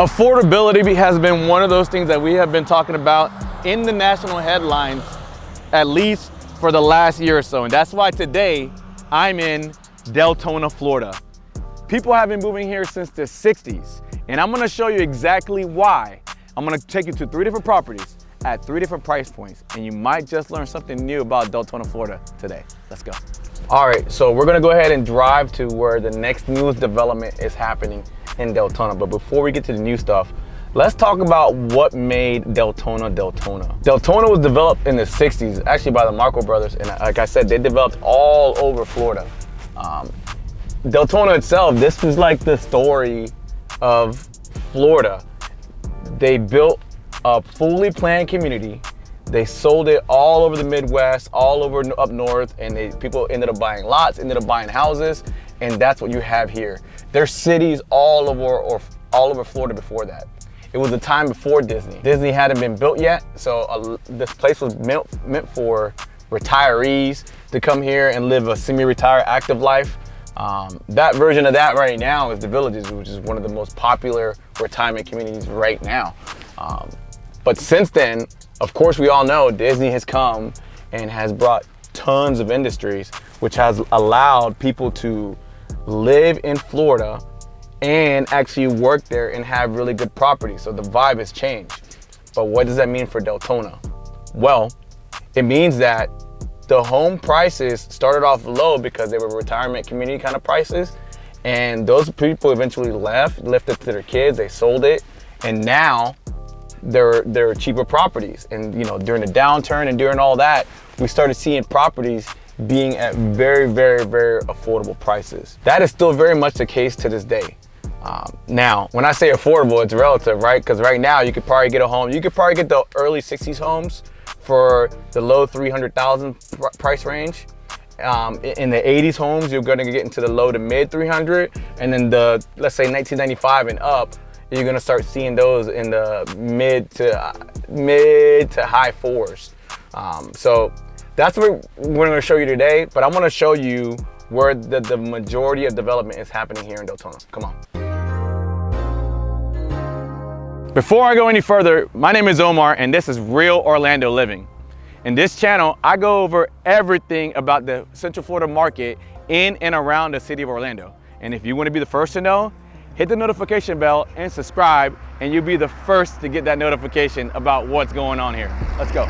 Affordability has been one of those things that we have been talking about in the national headlines, at least for the last year or so. And that's why today I'm in Deltona, Florida. People have been moving here since the 60s, and I'm gonna show you exactly why. I'm gonna take you to 3 different properties at 3 different price points, and you might just learn something new about Deltona, Florida today. Let's go. All right, so we're gonna go ahead and drive to where the next newest development is happening in Deltona. But before we get to the new stuff, let's talk about what made Deltona Deltona. Deltona was developed in the 60s, actually by the Marco brothers, and like I said, they developed all over Florida. Deltona itself, this was like the story of Florida. They built a fully planned community. They sold it all over the Midwest, all over up north, and people ended up buying lots, ended up buying houses, and that's what you have here. There's cities all over Florida before that. It was the time before Disney. Disney hadn't been built yet, so this place was meant for retirees to come here and live a semi-retired active life. That version of that right now is the Villages, which is one of the most popular retirement communities right now. But since then, of course, we all know Disney has come and has brought tons of industries, which has allowed people to live in Florida and actually work there and have really good property. So the vibe has changed. But what does that mean for Deltona? Well, it means that the home prices started off low because they were retirement community kind of prices. And those people eventually left it to their kids, they sold it. And now they're cheaper properties. And you know, during the downturn and during all that, we started seeing properties being at very, very, very affordable prices. That is still very much the case to this day. Now, when I say affordable, it's relative, right? Because right now you could probably get a home, you could probably get the early 60s homes for the low 300,000 price range. In the 80s homes, you're gonna get into the low to mid 300. And then the, let's say 1995 and up, you're gonna start seeing those in the mid to high 4s. So that's what we're gonna show you today, but I wanna show you where the majority of development is happening here in Deltona. Come on. Before I go any further, my name is Omar and this is Real Orlando Living. In this channel, I go over everything about the Central Florida market in and around the city of Orlando. And if you wanna be the first to know, hit the notification bell and subscribe, and you'll be the first to get that notification about what's going on here. Let's go.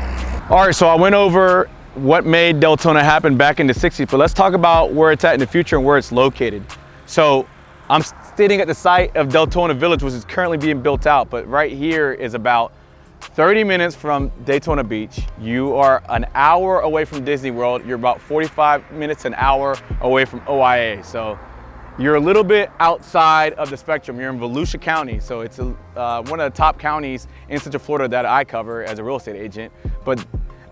All right, so I went over what made Deltona happen back in the 60s, but let's talk about where it's at in the future and where it's located. So I'm sitting at the site of Deltona Village, which is currently being built out, but right here is about 30 minutes from Daytona Beach. You are an hour away from Disney World. You're about 45 minutes, an hour away from OIA. So you're a little bit outside of the spectrum. You're in Volusia County, so it's one of the top counties in Central Florida that I cover as a real estate agent. But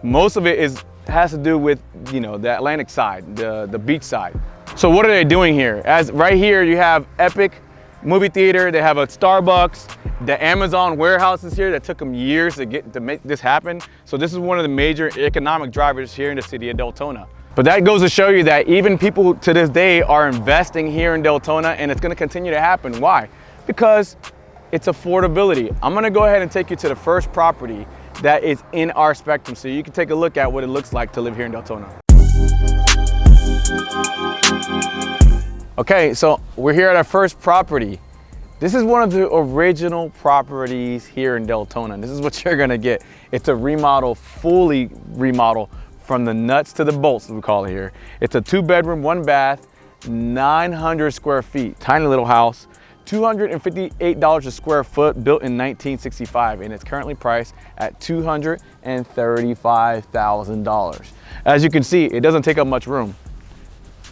most of it has to do with, you know, the Atlantic side, the beach side. So what are they doing here? As right here, you have Epic movie theater. They have a Starbucks. The Amazon warehouse is here that took them years to make this happen. So this is one of the major economic drivers here in the city of Deltona. But that goes to show you that even people to this day are investing here in Deltona, and it's gonna continue to happen. Why? Because it's affordability. I'm gonna go ahead and take you to the first property that is in our spectrum so you can take a look at what it looks like to live here in Deltona. Okay, so we're here at our first property. This is one of the original properties here in Deltona. This is what you're gonna get. It's a remodel, fully remodel, from the nuts to the bolts, as we call it here. It's a 2-bedroom, 1 bath, 900 square feet, tiny little house, $258 a square foot, built in 1965, and it's currently priced at $235,000. As you can see, it doesn't take up much room.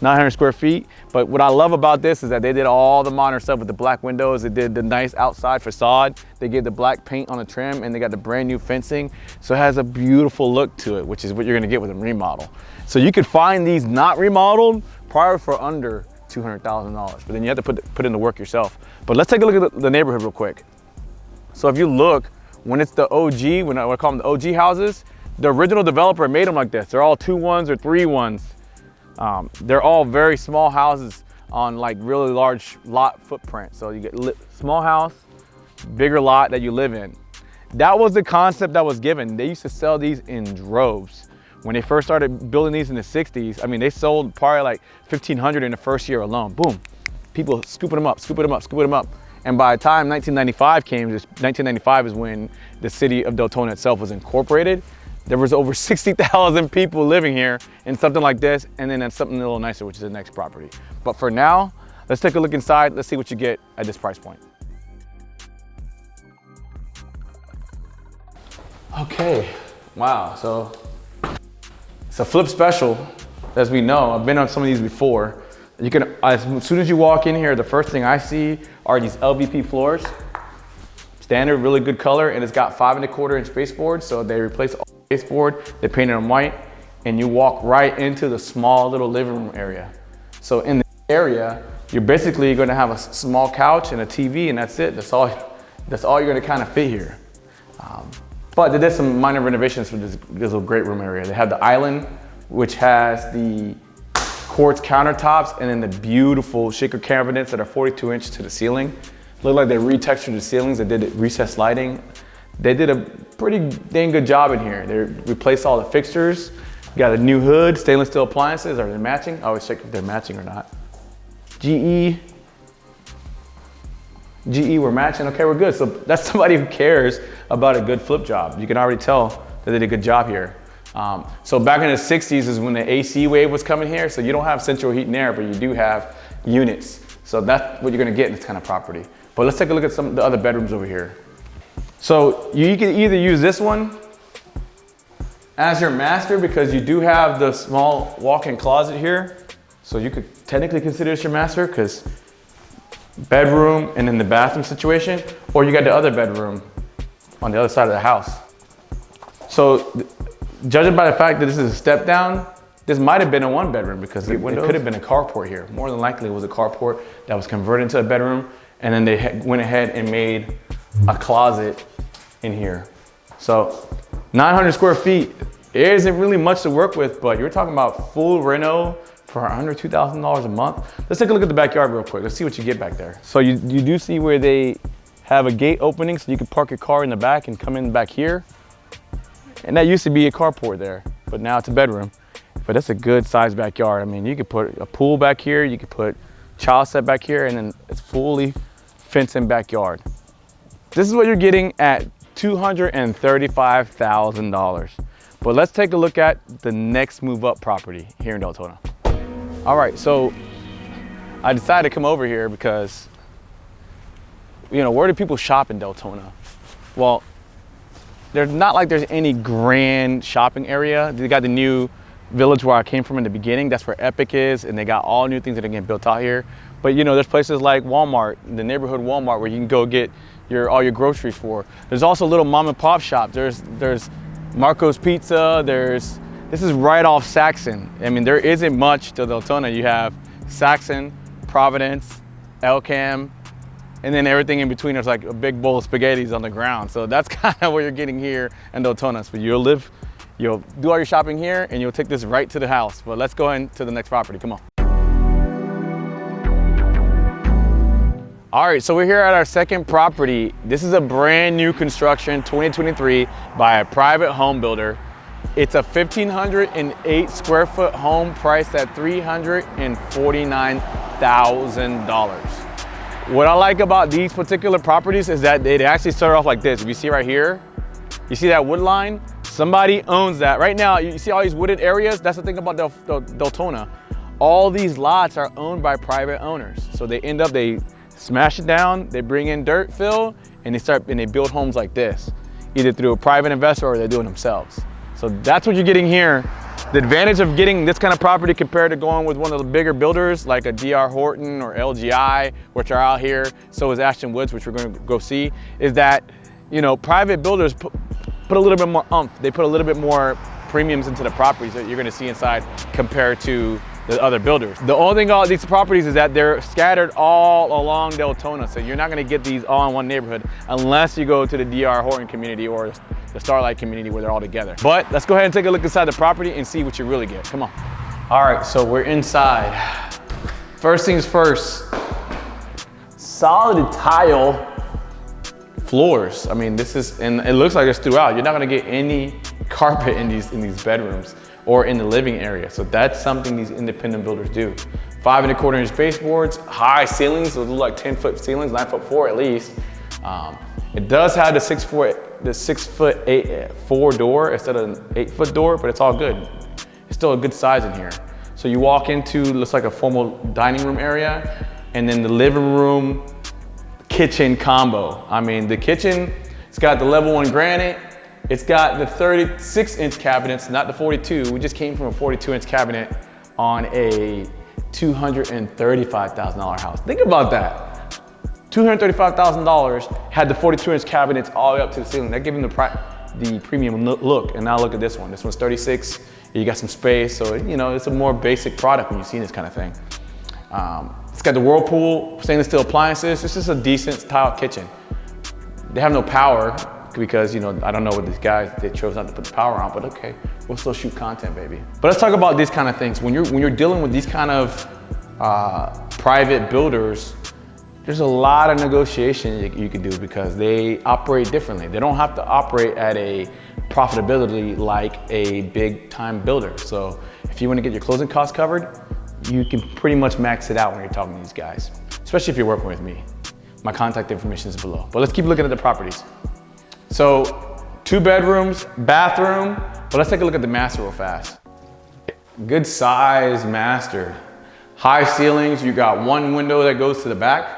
900 square feet, but what I love about this is that they did all the modern stuff with the black windows. They did the nice outside facade. They gave the black paint on the trim, and they got the brand new fencing. So it has a beautiful look to it, which is what you're gonna get with a remodel. So you could find these not remodeled prior for under $200,000, but then you have to put in the work yourself. But let's take a look at the neighborhood real quick. So if you look, when it's the OG, when I call them the OG houses, the original developer made them like this. They're all 2-1s or 3-1s. They're all very small houses on like really large lot footprint. So you get small house, bigger lot that you live in. That was the concept that was given. They used to sell these in droves. When they first started building these in the 60s, I mean, they sold probably like 1,500 in the first year alone. Boom, people scooping them up, scooping them up, scooping them up. And by the time 1995 came, 1995 is when the city of Deltona itself was incorporated. There was over 60,000 people living here in something like this, and then something a little nicer, which is the next property. But for now, let's take a look inside. Let's see what you get at this price point. Okay, wow, so it's a flip special, as we know. I've been on some of these before. You can, as soon as you walk in here, the first thing I see are these LVP floors. Standard, really good color, and it's got 5 1/4 inch baseboards, so they replaced all the baseboard, they painted them white, and you walk right into the small little living room area. So in the area, you're basically gonna have a small couch and a TV, and that's it. That's all you're gonna kind of fit here. But they did some minor renovations for this little great room area. They have the island, which has the quartz countertops, and then the beautiful shaker cabinets that are 42 inch to the ceiling. Look like they retextured the ceilings. They did recessed lighting. They did a pretty dang good job in here. They replaced all the fixtures. Got a new hood, stainless steel appliances. Are they matching? I always check if they're matching or not. GE, we're matching. Okay, we're good. So that's somebody who cares about a good flip job. You can already tell that they did a good job here. So back in the 60s is when the AC wave was coming here. So you don't have central heat and air, but you do have units. So that's what you're gonna get in this kind of property. But let's take a look at some of the other bedrooms over here. So you can either use this one as your master, because you do have the small walk-in closet here. So you could technically consider this your master, because bedroom and then the bathroom situation, or you got the other bedroom on the other side of the house. So judging by the fact that this is a step down, this might have been a 1 bedroom, because it could have been a carport here. More than likely it was a carport that was converted into a bedroom, and then they went ahead and made a closet in here. So 900 square feet, it isn't really much to work with, but you're talking about full reno for under $2,000 a month. Let's take a look at the backyard real quick. Let's see what you get back there. So you do see where they have a gate opening, so you can park your car in the back and come in back here. And that used to be a carport there, but now it's a bedroom. But that's a good sized backyard. I mean, you could put a pool back here, you could put child set back here, and then it's fully fenced in backyard. This is what you're getting at $235,000. But let's take a look at the next move up property here in Deltona. All right, so I decided to come over here because, you know, where do people shop in Deltona? Well, there's not like there's any grand shopping area. They got the new village where I came from in the beginning. That's where Epic is, and they got all new things that are getting built out here. But you know, there's places like Walmart, the neighborhood Walmart, where you can go get all your groceries for. There's also little mom and pop shops. There's Marco's Pizza. This is right off Saxon. I mean, there isn't much to Deltona. You have Saxon, Providence, Elkham, and then everything in between. There's like a big bowl of spaghettis on the ground. So that's kind of what you're getting here in Deltona. So you'll do all your shopping here, and you'll take this right to the house. But let's go into the next property. Come on. All right, so we're here at our second property. This is a brand new construction, 2023, by a private home builder. It's a 1,508 square foot home priced at $349,000. What I like about these particular properties is that they actually start off like this. If you see right here, you see that wood line? Somebody owns that. Right now, you see all these wooded areas? That's the thing about Deltona. All these lots are owned by private owners. So they smash it down, they bring in dirt fill, and they build homes like this, either through a private investor or they do it themselves. So that's what you're getting here. The advantage of getting this kind of property compared to going with one of the bigger builders like a D.R. Horton or LGI, which are out here, so is Ashton Woods, which we're going to go see, is that, you know, private builders put a little bit more oomph. They put a little bit more premiums into the properties that you're going to see inside compared to the other builders. The only thing about these properties is that they're scattered all along Deltona, so you're not going to get these all in one neighborhood unless you go to the D.R. Horton community or the Starlight community where they're all together. But let's go ahead and take a look inside the property and see what you really get. Come on. All right, so we're inside. First things first, solid tile. floors. I mean, this is, and it looks like it's throughout. You're not gonna get any carpet in these bedrooms or in the living area. So that's something these independent builders do. 5¼ inch baseboards, high ceilings, those look like 10-foot ceilings, 9'4" at least. It does have the 6'4" door instead of an 8-foot door, but it's all good. It's still a good size in here. So you walk into, looks like a formal dining room area, and then the living room, kitchen combo. I mean, the kitchen, it's got the level 1 granite, it's got the 36-inch cabinets, not the 42. We just came from a 42-inch cabinet on a $235,000 house. Think about that. $235,000 had the 42-inch cabinets all the way up to the ceiling. That gave him the premium look. And now look at this one. This one's 36. You got some space, so you know it's a more basic product when you see this kind of thing. It's got the Whirlpool stainless steel appliances. It's just a decent style kitchen. They have no power because, you know, I don't know what these guys, they chose not to put the power on, but okay, we'll still shoot content, baby. But let's talk about these kind of things. When you're dealing with these kind of private builders, there's a lot of negotiation you can do because they operate differently. They don't have to operate at a profitability like a big time builder. So if you want to get your closing costs covered, you can pretty much max it out when you're talking to these guys, especially if you're working with me. My contact information is below. But let's keep looking at the properties. So 2 bedrooms, bathroom, but let's take a look at the master real fast. Good size master. High ceilings, you got 1 window that goes to the back.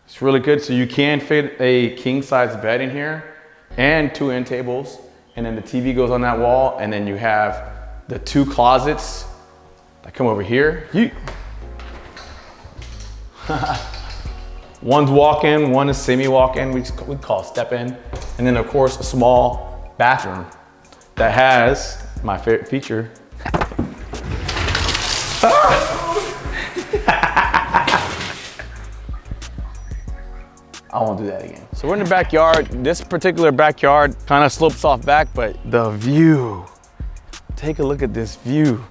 It's really good, so you can fit a king size bed in here and 2 end tables. And then the TV goes on that wall, and then you have the 2 closets that come over here. One's walk-in, one is semi-walk-in, we call step-in. And then of course, a small bathroom that has my favorite feature. I won't do that again. So we're in the backyard. This particular backyard kind of slopes off back, but the view, take a look at this view.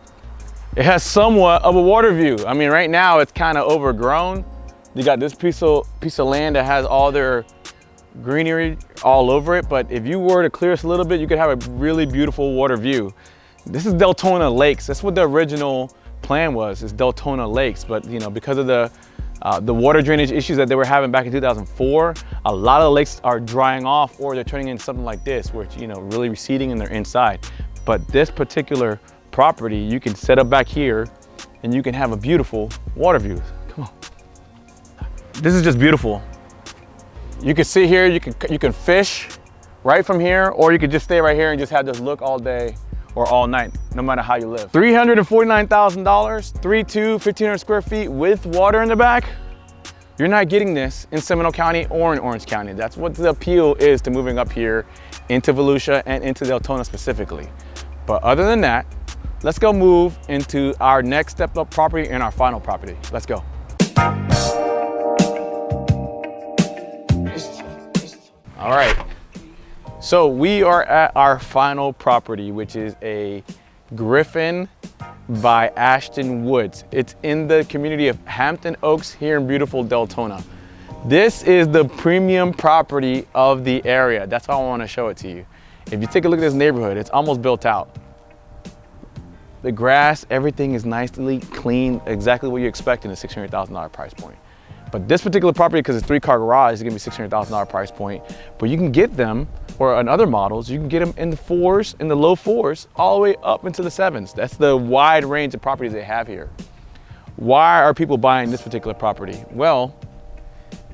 It has somewhat of a water view. I mean, right now it's kind of overgrown. You got this piece of land that has all their greenery all over it, but if you were to clear this a little bit, you could have a really beautiful water view. This is Deltona Lakes. That's what the original plan was, is Deltona Lakes, but you know, because of the water drainage issues that they were having back in 2004, a lot of the lakes are drying off, or they're turning into something like this, where it's, you know, really receding and they're inside. But this particular property, you can set up back here and you can have a beautiful water view. Come on. This is just beautiful. You can sit here, you can fish right from here, or you could just stay right here and just have this look all day or all night, no matter how you live. $349,000, 3.2, 1,500 square feet with water in the back. You're not getting this in Seminole County or in Orange County. That's what the appeal is to moving up here into Volusia and into Deltona specifically. But other than that, let's go move into our next step up property and our final property. Let's go. All right, so we are at our final property, which is a Griffin by Ashton Woods. It's in the community of Hampton Oaks here in beautiful Deltona. This is the premium property of the area. That's why I want to show it to you. If you take a look at this neighborhood, it's almost built out. The grass, everything is nicely clean, exactly what you expect in a $600,000 price point. But this particular property, because it's 3-car garage, is gonna be $600,000 price point. But you can get them, or on other models, you can get them in the 4s, in the low 4s, all the way up into the 7s. That's the wide range of properties they have here. Why are people buying this particular property? Well,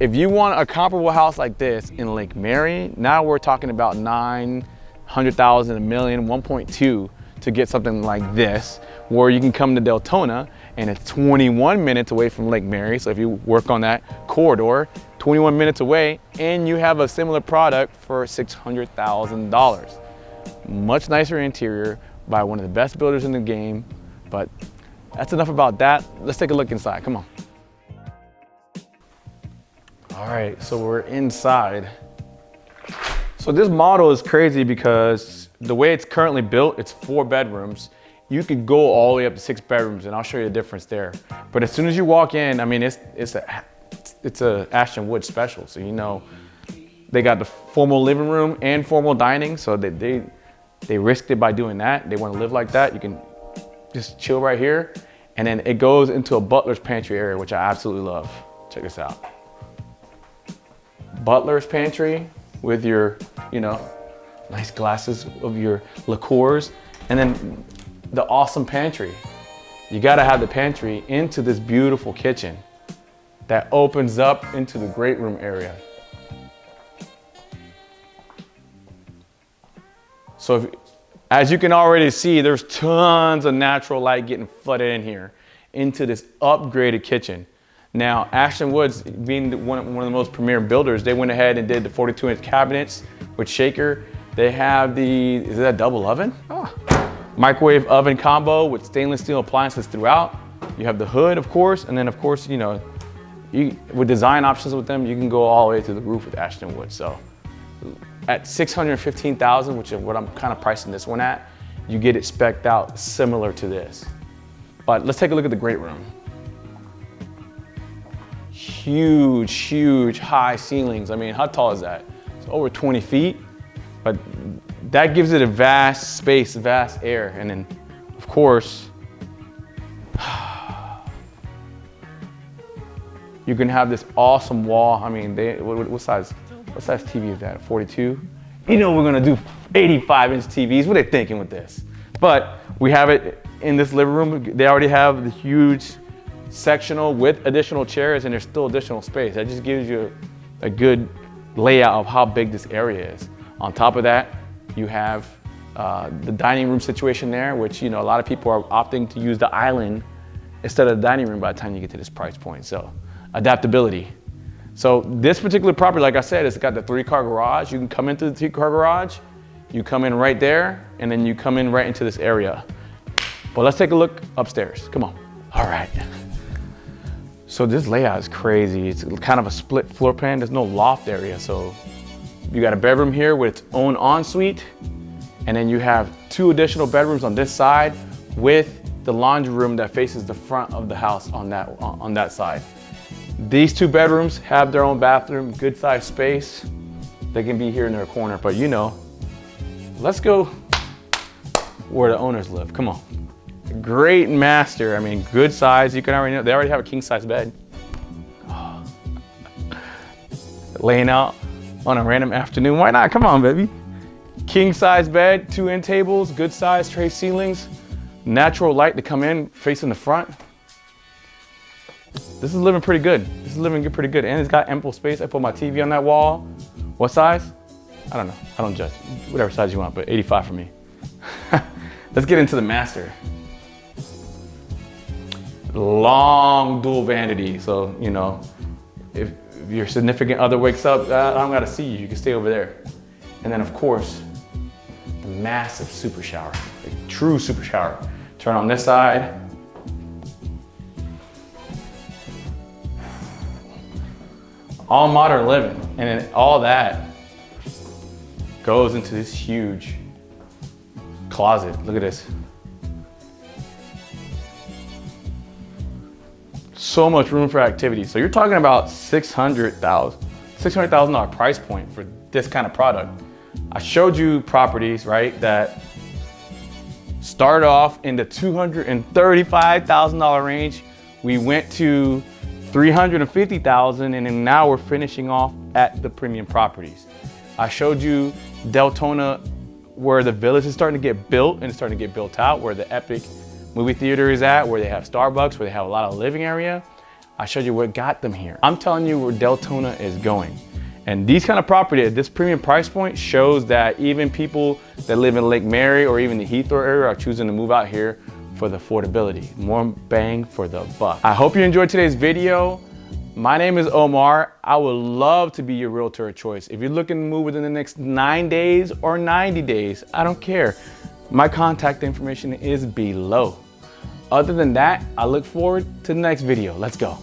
if you want a comparable house like this in Lake Mary, now we're talking about 900,000, a million, 1.2 to get something like this, where you can come to Deltona and it's 21 minutes away from Lake Mary. So if you work on that corridor, 21 minutes away, and you have a similar product for $600,000. Much nicer interior by one of the best builders in the game. But that's enough about that. Let's take a look inside, come on. All right, so we're inside. So this model is crazy because the way it's currently built, it's 4 bedrooms. You could go all the way up to 6 bedrooms, and I'll show you the difference there. But as soon as you walk in, I mean, it's a Ashton Woods special. So you know, They got the formal living room and formal dining, so they risked it by doing that. They want to live like that. You can just chill right here. And then it goes into a butler's pantry area, which I absolutely love. Check this out. Butler's pantry with your, you know, nice glasses of your liqueurs. And then the awesome pantry. You gotta have the pantry into this beautiful kitchen that opens up into the great room area. So as you can already see, there's tons of natural light getting flooded in here into this upgraded kitchen. Now, Ashton Woods, being one of the most premier builders, they went ahead and did the 42-inch cabinets with shaker. They have the, is that double oven? Oh. Microwave oven combo with stainless steel appliances throughout. You have the hood, of course, and then of course, you know, with design options with them, you can go all the way to the roof with Ashton Woods. So at $615,000, which is what I'm kind of pricing this one at, you get it spec'd out similar to this. But let's take a look at the great room. Huge, huge high ceilings. I mean, how tall is that? It's over 20 feet, but that gives it a vast space, vast air. And then of course, you can have this awesome wall. I mean, what size TV is that, 42? You know we're gonna do 85-inch TVs. What are they thinking with this? But we have it in this living room. They already have the huge sectional with additional chairs, and there's still additional space. That just gives you a good layout of how big this area is. On top of that, you have the dining room situation there, which, you know, a lot of people are opting to use the island instead of the dining room by the time you get to this price point. So adaptability. So this particular property, like I said, it's got the 3-car garage. You can come into the 3-car garage, you come in right there, and then you come in right into this area. But let's take a look upstairs. Come on. All right. So this layout is crazy. It's kind of a split floor plan. There's no loft area. So you got a bedroom here with its own ensuite, and then you have 2 additional bedrooms on this side with the laundry room that faces the front of the house on that side. These 2 bedrooms have their own bathroom, good sized space. They can be here in their corner, but you know, let's go where the owners live. Come on. Great master. I mean, good size. You can already know, they already have a king size bed. Oh. Laying out on a random afternoon. Why not? Come on, baby. King size bed, 2 end tables, good size tray ceilings, natural light to come in facing the front. This is living pretty good. This is living pretty good. And it's got ample space. I put my TV on that wall. What size? I don't know. I don't judge. Whatever size you want, but 85 for me. Let's get into the master. Long dual vanity. So, you know, if your significant other wakes up, I don't gotta see you. You can stay over there. And then of course, the massive super shower, a true super shower. Turn on this side. All modern living, and then all that goes into this huge closet. Look at this. So much room for activity. So you're talking about $600,000 price point for this kind of product. I showed you properties, right, that start off in the $235,000 range. We went to $350,000, and then now we're finishing off at the premium properties. I showed you Deltona, where the village is starting to get built, and it's starting to get built out, where the Epic movie theater is at, where they have Starbucks, where they have a lot of living area. I showed you what got them here. I'm telling you where Deltona is going. And these kind of property at this premium price point shows that even people that live in Lake Mary or even the Heathrow area are choosing to move out here for the affordability. More bang for the buck. I hope you enjoyed today's video. My name is Omar. I would love to be your realtor of choice. If you're looking to move within the next 9 days or 90 days, I don't care. My contact information is below. Other than that, I look forward to the next video. Let's go.